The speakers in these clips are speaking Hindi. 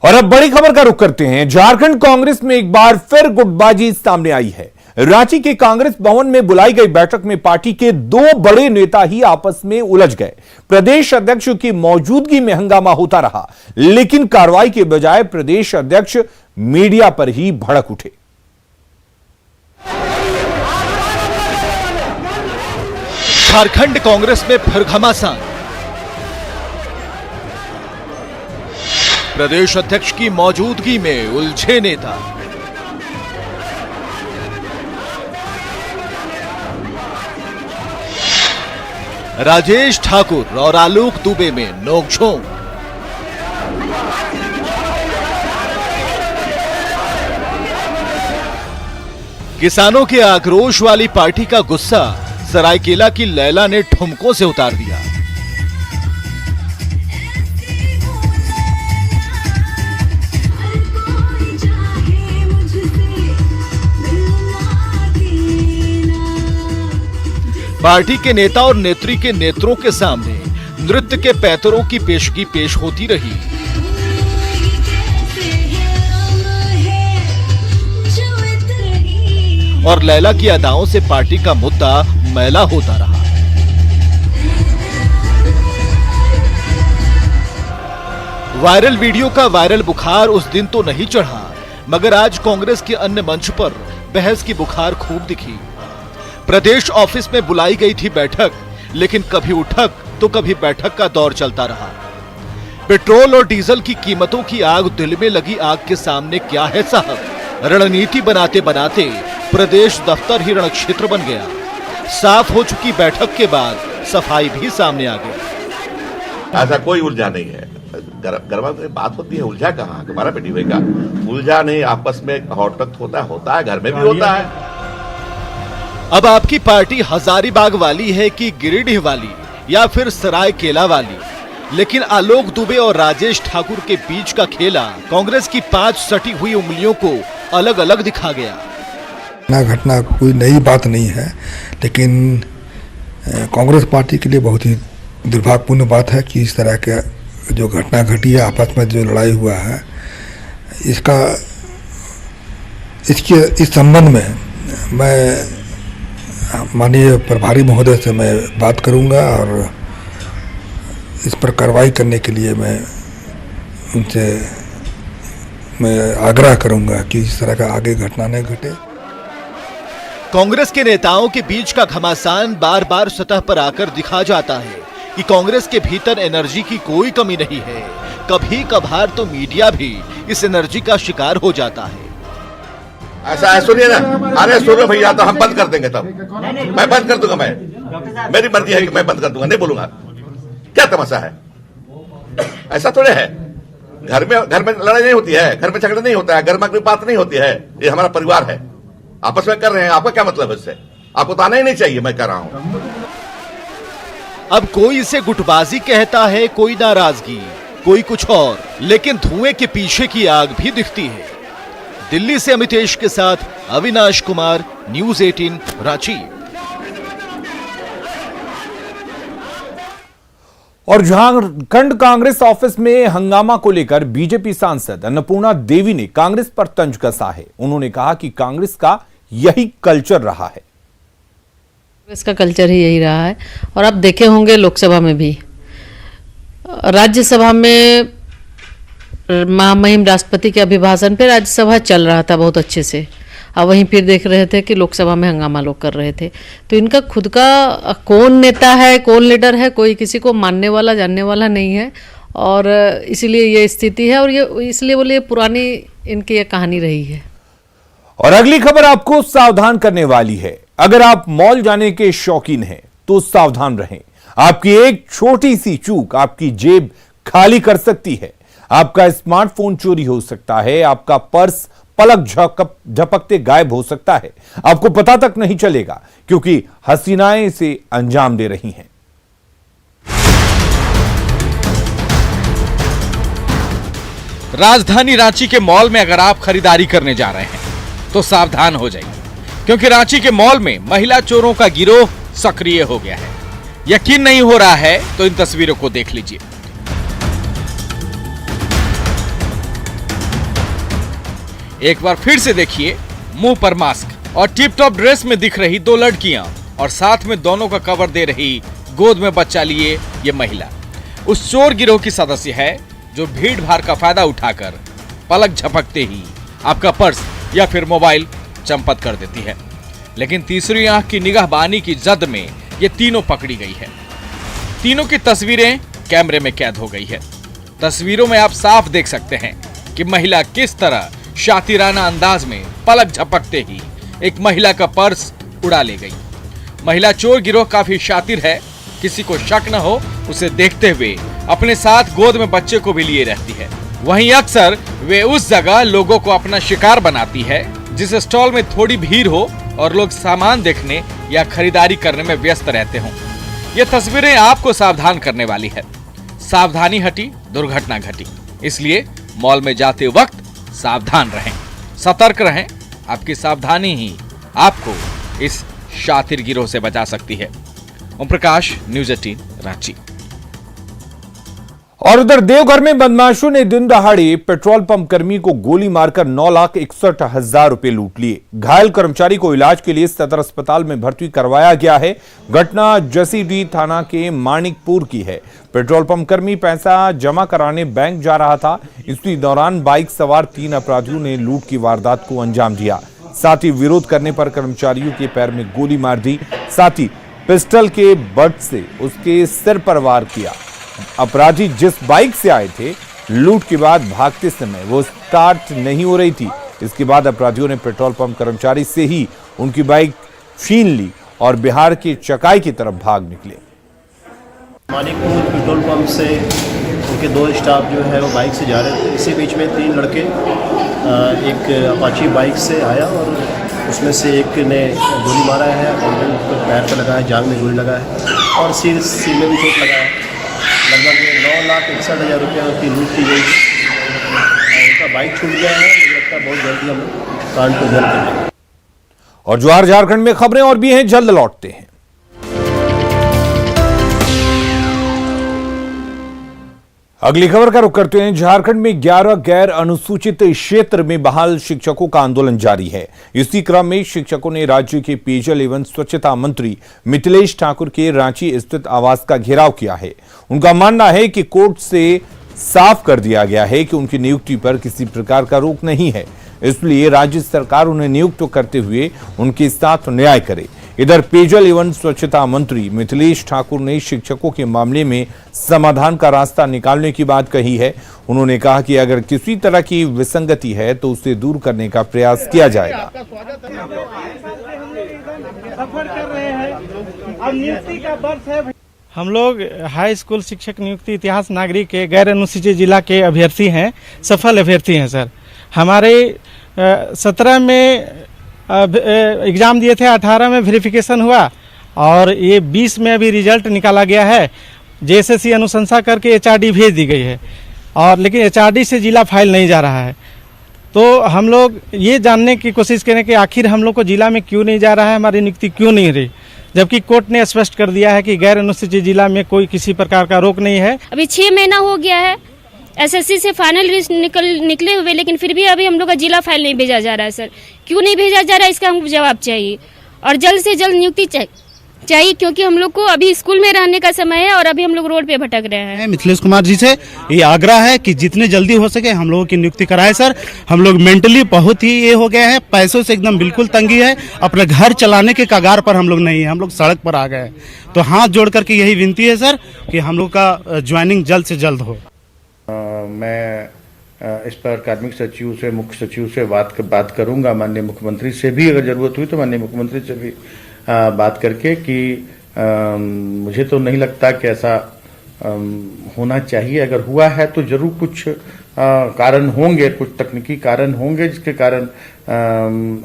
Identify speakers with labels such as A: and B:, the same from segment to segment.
A: और अब बड़ी खबर का रुख करते हैं। झारखंड कांग्रेस में एक बार फिर गुटबाजी सामने आई है। रांची के कांग्रेस भवन में बुलाई गई बैठक में पार्टी के दो बड़े नेता ही आपस में उलझ गए। प्रदेश अध्यक्ष की मौजूदगी में हंगामा होता रहा, लेकिन कार्रवाई के बजाय प्रदेश अध्यक्ष मीडिया पर ही भड़क उठे।
B: झारखंड कांग्रेस में फिर घमासान। प्रदेश अध्यक्ष की मौजूदगी में उलझे नेता। राजेश ठाकुर और आलोक दुबे में नोकझोंक। किसानों के आक्रोश वाली पार्टी का गुस्सा सरायकेला की लैला ने ठुमकों से उतार दिया। पार्टी के नेता और नेत्री के नेत्रों के सामने नृत्य के पैतरों की पेशगी पेश होती रही। और लैला की अदाओं से पार्टी का मुद्दा मैला होता रहा। वायरल वीडियो का वायरल बुखार उस दिन तो नहीं चढ़ा, मगर आज कांग्रेस के अन्य मंच पर बहस की बुखार खूब दिखी। प्रदेश ऑफिस में बुलाई गई थी बैठक, लेकिन कभी उठक तो कभी बैठक का दौर चलता रहा। पेट्रोल और डीजल की कीमतों की आग दिल में लगी आग के सामने क्या है साहब। रणनीति बनाते बनाते प्रदेश दफ्तर ही रणक्षेत्र बन गया। साफ हो चुकी बैठक के बाद सफाई भी सामने आ गई।
C: ऐसा कोई उलझा नहीं है। गरमा बात होती है, उलझा कहाँ तुम्हारा बेटी भाई का उलझा नहीं। आपस में हॉटक होता है, घर में भी होता है।
B: अब आपकी पार्टी हजारीबाग वाली है कि गिरिडीह वाली या फिर सरायकेला वाली, लेकिन आलोक दुबे और राजेश ठाकुर के बीच का खेला कांग्रेस की 5 सटी हुई उंगलियों को अलग अलग दिखा गया।
D: घटना कोई नई बात नहीं है, लेकिन कांग्रेस पार्टी के लिए बहुत ही दुर्भाग्यपूर्ण बात है कि इस तरह के जो घटना घटी है, आपस में जो लड़ाई हुआ है, इस संबंध में मैं माननीय प्रभारी महोदय से मैं बात करूंगा और इस पर कार्रवाई करने के लिए मैं आग्रह करूंगा कि इस तरह का आगे घटना न घटे।
B: कांग्रेस के नेताओं के बीच का घमासान बार बार सतह पर आकर दिखा जाता है कि कांग्रेस के भीतर एनर्जी की कोई कमी नहीं है। कभी कभार तो मीडिया भी इस एनर्जी का शिकार हो जाता है।
C: ऐसा है, सुनिए ना, अरे सुनो भैया, तो हम बंद कर देंगे। तब मैं बंद कर दूंगा। मेरी मर्जी है कि मैं बंद कर दूंगा, नहीं बोलूंगा। क्या तमाशा है? ऐसा थोड़े है। घर में लड़ाई नहीं होती है, घर में झगड़ा नहीं होता है, घर में कोई बात नहीं होती है। ये हमारा परिवार है, आपस में कर रहे हैं। आपका क्या मतलब है इससे? आपको तो आना ही नहीं चाहिए, मैं कह रहा हूं।
B: अब कोई इसे गुटबाजी कहता है, कोई नाराजगी, कोई कुछ और, लेकिन धुएं के पीछे की आग भी दिखती है। दिल्ली से अमितेश के साथ अविनाश कुमार, न्यूज़ 18 रांची।
A: और झारखंड कांग्रेस ऑफिस में हंगामा को लेकर बीजेपी सांसद अन्नपूर्णा देवी ने कांग्रेस पर तंज कसा है। उन्होंने कहा कि कांग्रेस का यही कल्चर रहा है।
E: कांग्रेस का कल्चर ही यही रहा है, और आप देखे होंगे लोकसभा में भी, राज्यसभा में महामहिम राष्ट्रपति के अभिभाषण पे राज्यसभा चल रहा था बहुत अच्छे से, अब वहीं फिर देख रहे थे कि लोकसभा में हंगामा लोग कर रहे थे। तो इनका खुद का कौन नेता है, कौन लीडर है, कोई किसी को मानने वाला जानने वाला नहीं है, और इसीलिए ये स्थिति है, और ये इसलिए बोले पुरानी इनकी ये कहानी रही है।
A: और अगली खबर आपको सावधान करने वाली है। अगर आप मॉल जाने के शौकीन हैं तो सावधान रहें। आपकी एक छोटी सी चूक आपकी जेब खाली कर सकती है। आपका स्मार्टफोन चोरी हो सकता है, आपका पर्स पलक झपकते गायब हो सकता है। आपको पता तक नहीं चलेगा, क्योंकि हसीनाएं इसे अंजाम दे रही हैं।
F: राजधानी रांची के मॉल में अगर आप खरीदारी करने जा रहे हैं तो सावधान हो जाइए, क्योंकि रांची के मॉल में महिला चोरों का गिरोह सक्रिय हो गया है। यकीन नहीं हो रहा है तो इन तस्वीरों को देख लीजिए। एक बार फिर से देखिए, मुंह पर मास्क और टिप टॉप ड्रेस में दिख रही दो लड़कियां और साथ में दोनों का कवर दे रही गोद में बच्चा लिए ये महिला उस चोर गिरोह की सदस्य है जो भीड़ भाड़ का फायदा उठाकर पलक झपकते ही आपका पर्स या फिर मोबाइल चंपत कर देती है। लेकिन तीसरी आंख की निगाहबानी की जद में ये तीनों पकड़ी गई है। तीनों की तस्वीरें कैमरे में कैद हो गई है। तस्वीरों में आप साफ देख सकते हैं कि महिला किस तरह शातिराना अंदाज में पलक झपकते ही एक महिला का पर्स उड़ा ले गई। महिला चोर गिरोह काफी शातिर है, किसी को शक न हो उसे देखते हुए अपने साथ गोद में बच्चे को भी लिए रहती है। वहीं अक्सर वे उस जगह लोगों को अपना शिकार बनाती है जिस स्टॉल में थोड़ी भीड़ हो और लोग सामान देखने या खरीदारी करने में व्यस्त रहते हों। ये तस्वीरें आपको सावधान करने वाली है। सावधानी हटी दुर्घटना घटी, इसलिए मॉल में जाते वक्त सावधान रहें, सतर्क रहें। आपकी सावधानी ही आपको इस शातिर गिरोह से बचा सकती है। ओम प्रकाश, न्यूज़ 18 रांची।
A: और उधर देवघर में बदमाशों ने दिन दहाड़े पेट्रोल पंप कर्मी को गोली मारकर 9,61,000 रुपए लूट लिए। घायल कर्मचारी को इलाज के लिए सदर अस्पताल में भर्ती करवाया गया है। घटना जसीडीह थाना के मानिकपुर की है। पेट्रोल पंप कर्मी पैसा जमा कराने बैंक जा रहा था। इसी दौरान बाइक सवार 3 अपराधियों ने लूट की वारदात को अंजाम दिया। साथ ही विरोध करने पर कर्मचारियों के पैर में गोली मार दी। साथ ही पिस्टल के बट से उसके सिर पर वार किया। अपराधी जिस बाइक से आए थे, लूट के बाद भागते समय वो स्टार्ट नहीं हो रही थी। इसके बाद अपराधियों ने पेट्रोल पंप कर्मचारी से ही उनकी बाइक छीन ली और बिहार के चकाई की तरफ भाग निकले।
G: मानिकपुर पेट्रोल पंप से उनके 2 स्टाफ जो है वो बाइक से जा रहे थे। इसी बीच में 3 लड़के एक अपाची बाइक से आया और उसमें से एक ने गोली मारा है और पैर पर लगा है, जांग में गोली लगा है और सिर में भी चोट लगा है। लगभग 9,61,000 रुपया की लूट की गई है। उनका बाइक छूट गया है। मुझे लगता है बहुत जल्दी हम कांड को जल्द करेंगे।
A: और जोहार झारखंड में खबरें और भी हैं, जल्द लौटते हैं। अगली खबर का रुख करते हैं। झारखंड में 11 गैर अनुसूचित क्षेत्र में बहाल शिक्षकों का आंदोलन जारी है। इसी क्रम में शिक्षकों ने राज्य के पेयजल एवं स्वच्छता मंत्री मिथिलेश ठाकुर के रांची स्थित आवास का घेराव किया है। उनका मानना है कि कोर्ट से साफ कर दिया गया है कि उनकी नियुक्ति पर किसी प्रकार का रोक नहीं है, इसलिए राज्य सरकार उन्हें नियुक्त करते हुए उनके साथ न्याय करे। इधर पेयजल एवं स्वच्छता मंत्री मिथिलेश ठाकुर ने शिक्षकों के मामले में समाधान का रास्ता निकालने की बात कही है। उन्होंने कहा कि अगर किसी तरह की विसंगति है तो उसे दूर करने का प्रयास किया जाएगा।
H: हम लोग हाई स्कूल शिक्षक नियुक्ति इतिहास नागरिक के गैर अनुसूचित जिला के अभ्यर्थी हैं, सफल अभ्यर्थी हैं सर। हमारे 17 में एग्ज़ाम दिए थे, 18 में वेरिफिकेशन हुआ और ये 20 में अभी रिजल्ट निकाला गया है। जेएसएससी अनुशंसा करके एचआरडी भेज दी गई है और लेकिन एचआरडी से जिला फाइल नहीं जा रहा है। तो हम लोग ये जानने की कोशिश करें कि आखिर हम लोग को जिला में क्यों नहीं जा रहा है, हमारी नियुक्ति क्यों नहीं रही, जबकि कोर्ट ने स्पष्ट कर दिया है कि गैर अनुसूचित जिला में कोई किसी प्रकार का रोक नहीं है।
I: अभी 6 महीना हो गया है एसएससी से फाइनल लिस्ट निकले हुए, लेकिन फिर भी अभी हम लोग का जिला फाइल नहीं भेजा जा रहा है सर। क्यों नहीं भेजा जा रहा है, इसका हमको जवाब चाहिए और जल्द से जल्द नियुक्ति चाहिए, क्योंकि हम लोग को अभी स्कूल में रहने का समय है और अभी हम लोग रोड पे भटक रहे हैं।
J: मिथिलेश कुमार जी से ये आग्रह है कि जितने जल्दी हो सके हम लोगों की नियुक्ति कराए सर। हम लोग मेंटली बहुत ही ये हो गए हैं, पैसों से एकदम बिल्कुल तंगी है, अपने घर चलाने के कगार पर हम लोग नहीं है, हम लोग सड़क पर आ गए हैं। तो हाथ जोड़ करके यही विनती है सर कि हम लोग का ज्वाइनिंग जल्द से जल्द हो।
K: मैं इस पर कार्मिक सचिव से, मुख्य सचिव से बात करूंगा, माननीय मुख्यमंत्री से भी अगर जरूरत हुई तो माननीय मुख्यमंत्री से भी बात करके कि मुझे तो नहीं लगता कि ऐसा होना चाहिए। अगर हुआ है तो जरूर कुछ कारण होंगे, कुछ तकनीकी कारण होंगे जिसके कारण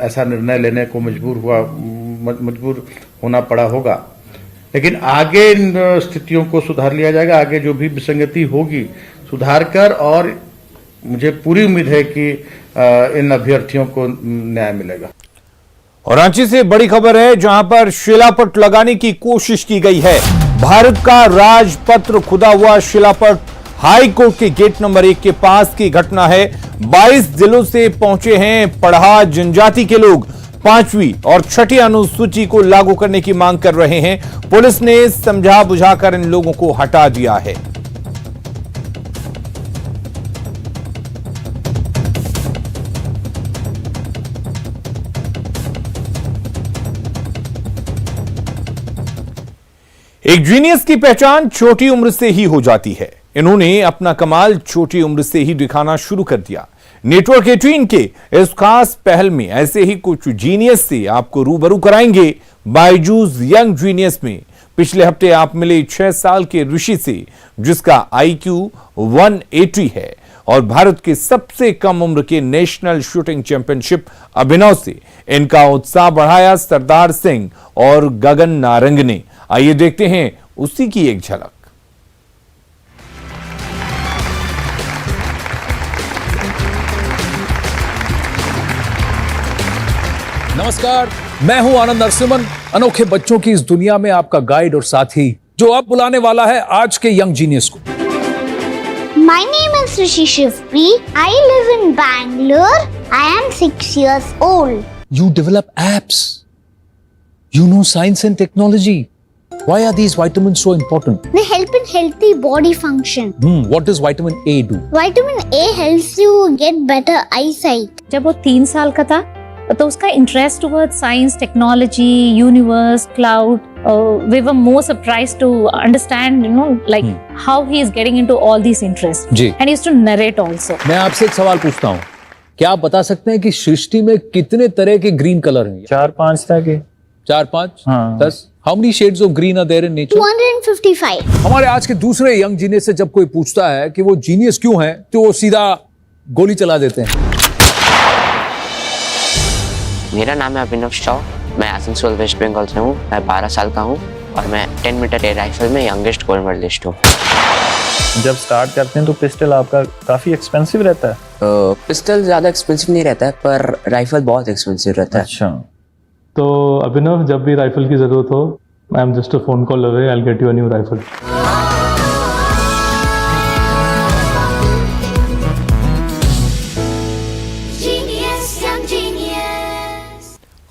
K: ऐसा निर्णय लेने को मजबूर होना पड़ा होगा। लेकिन आगे इन स्थितियों को सुधार लिया जाएगा। आगे जो भी विसंगति होगी सुधार कर, और मुझे पूरी उम्मीद है कि इन अभ्यर्थियों को न्याय मिलेगा।
A: और रांची से बड़ी खबर है, जहां पर शिलापट लगाने की कोशिश की गई है। भारत का राजपत्र खुदा हुआ शिलापट हाई कोर्ट के गेट नंबर 1 के पास की घटना है। 22 जिलों से पहुंचे हैं पढ़ा जनजाति के लोग। 5वीं और 6ठी अनुसूची को लागू करने की मांग कर रहे हैं। पुलिस ने समझा बुझाकर इन लोगों को हटा दिया है। एक जीनियस की पहचान छोटी उम्र से ही हो जाती है। इन्होंने अपना कमाल छोटी उम्र से ही दिखाना शुरू कर दिया। नेटवर्क 18 के इस खास पहल में ऐसे ही कुछ जीनियस से आपको रूबरू कराएंगे। बायजूस यंग जीनियस में पिछले हफ्ते आप मिले 6 साल के ऋषि से, जिसका IQ 180 है, और भारत के सबसे कम उम्र के नेशनल शूटिंग चैंपियनशिप अभिनव से इनका उत्साह बढ़ाया सरदार सिंह और गगन नारंग ने। आइए देखते हैं उसी की एक झलक।
L: नमस्कार, मैं हूं आनंद नरसिम्हन। अनोखे बच्चों की इस दुनिया में आपका गाइड और साथी, जो अब बुलाने वाला है आज के यंग जीनियस को।
M: My name is Rishi Shivpri. I live in Bangalore. I am 6 years old.
L: You develop apps. You know science and technology. Why are these vitamins so important?
M: They help in healthy body function.
L: What does vitamin A do?
M: Vitamin A helps you get better eyesight.
N: जब वो 3 साल का था तो उसका interest towards science, technology, universe, cloud, we were more surprised to understand, like how he is getting into all these interests.
L: जी.
N: And he used to narrate also.
L: मैं आपसे एक सवाल पूछता हूँ, क्या आप बता सकते हैं कि सृष्टि में कितने तरह के ग्रीन कलर हैं?
O: 4-5 तरह के।
L: 4-5?
O: हाँ।
L: 10? How many shades of green are there in nature?
M: 255.
L: हमारे आज के दूसरे यंग जीनियस से जब कोई पूछता है कि वो जीनियस क्यों है, तो वो सीधा गोली चला देते हैं।
P: मेरा नाम है अभिनव शाह। मैं आसनसोल वेस्ट बंगाल से हूँ। मैं 12 साल का हूँ और मैं 10 मीटर एयर राइफल में यंगेस्ट गोल्ड मेडलिस्ट हूँ।
O: जब स्टार्ट करते हैं तो पिस्टल आपका काफी एक्सपेंसिव रहता है?
P: पिस्टल ज़्यादा एक्सपेंसिव नहीं रहता है, पर राइफल बहुत एक्सपेंसिव रहता है।
O: अच्छा।
Q: तो अभिनव, जब भी राइफल की जरूरत हो, I am just a phone call away, I will get you a new rifle.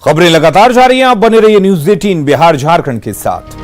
A: खबरें लगातार जारी हैं, आप बने रहिए न्यूज़ 18 बिहार झारखंड के साथ।